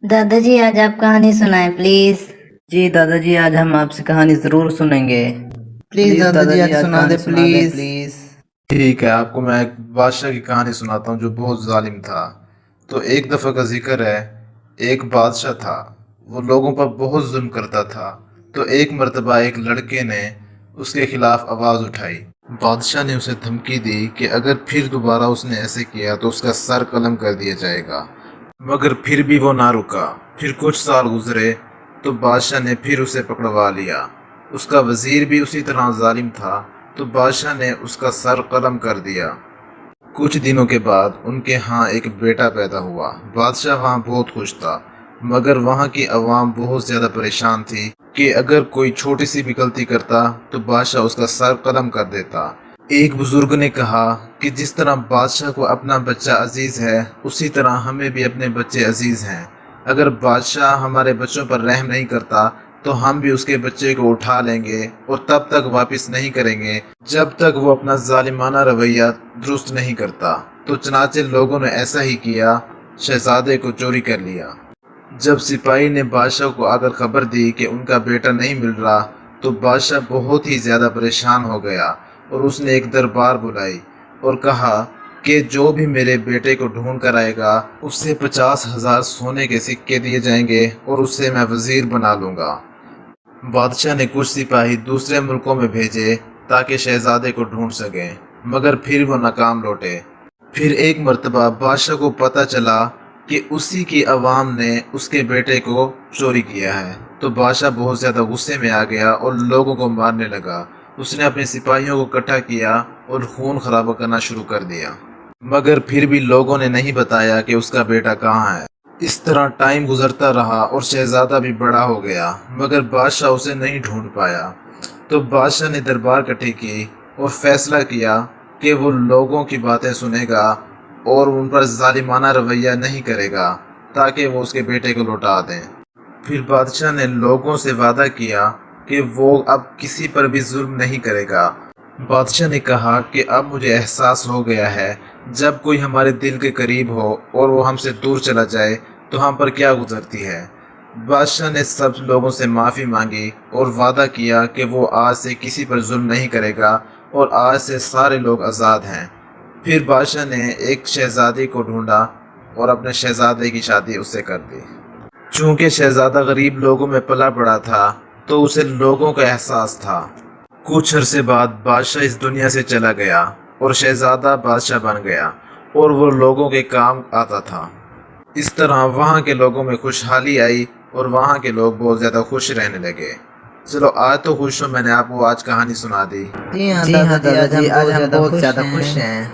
दादाजी आज आप कहानी सुनाएं प्लीज। जी दादाजी, आज हम आपसे कहानी ज़रूर सुनेंगे। प्लीज दादाजी आज सुना दे प्लीज। ठीक है, आपको मैं एक बादशाह की कहानी सुनाता हूँ जो बहुत जालिम था। तो एक दफ़ा का जिक्र है, एक बादशाह था, वो लोगों पर बहुत जुल्म करता था। तो एक मर्तबा एक लड़के ने उसके खिलाफ आवाज़ उठाई। बादशाह ने उसे धमकी दी कि अगर फिर दोबारा उसने ऐसे किया तो उसका सर कलम कर दिया जाएगा। मगर फिर भी वो ना रुका। फिर कुछ साल गुजरे तो बादशाह ने फिर उसे पकड़वा लिया। उसका वज़ीर भी उसी तरह जालिम था, तो बादशाह ने उसका सर कलम कर दिया। कुछ दिनों के बाद उनके यहाँ एक बेटा पैदा हुआ। बादशाह वहाँ बहुत खुश था, मगर वहाँ की आवाम बहुत ज़्यादा परेशान थी कि अगर कोई छोटी सी भी गलती करता तो बादशाह उसका सर कलम कर देता। एक बुजुर्ग ने कहा कि जिस तरह बादशाह को अपना बच्चा अजीज़ है, उसी तरह हमें भी अपने बच्चे अजीज़ हैं। अगर बादशाह हमारे बच्चों पर रहम नहीं करता तो हम भी उसके बच्चे को उठा लेंगे और तब तक वापस नहीं करेंगे जब तक वो अपना जालिमाना रवैया दुरुस्त नहीं करता। तो चनाचे लोगों ने ऐसा ही किया, शहजादे को चोरी कर लिया। जब सिपाही ने बादशाह को आकर खबर दी कि उनका बेटा नहीं मिल रहा, तो बादशाह बहुत ही ज़्यादा परेशान हो गया और उसने एक दरबार बुलाई और कहा कि जो भी मेरे बेटे को ढूंढ कर आएगा उससे 50,000 सोने के सिक्के दिए जाएंगे और उससे मैं वज़ीर बना लूँगा। बादशाह ने कुछ सिपाही दूसरे मुल्कों में भेजे ताकि शहजादे को ढूंढ सकें, मगर फिर वो नाकाम लौटे। फिर एक मर्तबा बादशाह को पता चला कि उसी की आवाम ने उसके बेटे को चोरी किया है। तो बादशाह बहुत ज़्यादा गुस्से में आ गया और लोगों को मारने लगा। उसने अपने सिपाहियों को इकट्ठा किया और खून खराबा करना शुरू कर दिया, मगर फिर भी लोगों ने नहीं बताया कि उसका बेटा कहाँ है। इस तरह टाइम गुजरता रहा और शहजादा भी बड़ा हो गया, मगर बादशाह उसे नहीं ढूंढ पाया। तो बादशाह ने दरबार इकट्ठी की और फैसला किया कि वो लोगों की बातें सुनेगा और उन पर जालिमाना रवैया नहीं करेगा ताकि वो उसके बेटे को लौटा दें। फिर बादशाह ने लोगों से वादा किया कि वो अब किसी पर भी जुल्म नहीं करेगा। बादशाह ने कहा कि अब मुझे एहसास हो गया है, जब कोई हमारे दिल के करीब हो और वो हमसे दूर चला जाए तो हम पर क्या गुजरती है। बादशाह ने सब लोगों से माफ़ी मांगी और वादा किया कि वो आज से किसी पर जुल्म नहीं करेगा और आज से सारे लोग आज़ाद हैं। फिर बादशाह ने एक शहजादी को ढूंढा और अपने शहजादे की शादी उससे कर दी। चूँकि शहजादा गरीब लोगों में पला बड़ा था तो उसे लोगों का एहसास था। कुछ अरसे बाद बादशाह इस दुनिया से चला गया और शहजादा बादशाह बन गया और वो लोगों के काम आता था। इस तरह वहाँ के लोगों में खुशहाली आई और वहाँ के लोग बहुत ज़्यादा खुश रहने लगे। चलो आज तो खुश हो, मैंने आपको आज कहानी सुना दी। जी हाँ दादाजी आज हम बहुत ज़्यादा खुश हैं।